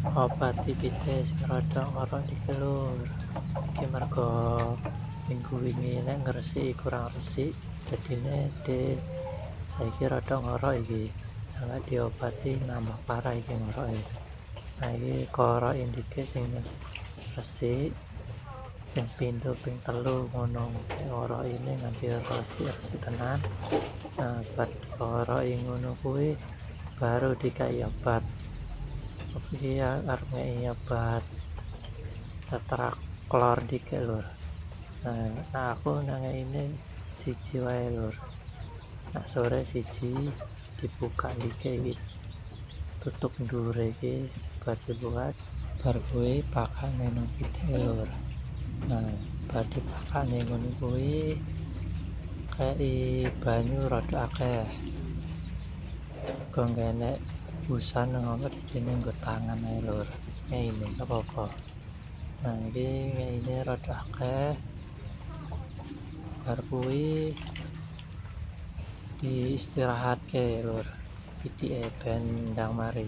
Obat tipite sing rada ngorok iki lur. Iki mergo minggu wingi nek ngresiki kurang resik, dadine saiki rada ngorok iki. Nek diobati nambah parah iki ngoroke. Nah iki korok indike sing resik ping pindho ping telu ngono ngorok ini nganti resik tenan. Nah bar korok ngono kuwi baru dikai obat. Iki arep ngei obat tetraklor dike lur. Nah aku nang ini siji wae lur. Nah sore siji dibuka dike iki. Tutup ndure iki bar dibuka bar kuwi pakane nang pite lur. Nah bar dipakane ngono kuwi kei banyu rada akeh. Kok enek busan ngono dene nggo tangan ae lur. Ngene apa-apa. Nah iki ngene rada akeh. Bar kuwi diistirahatke lur. Pitike ben ndang mari.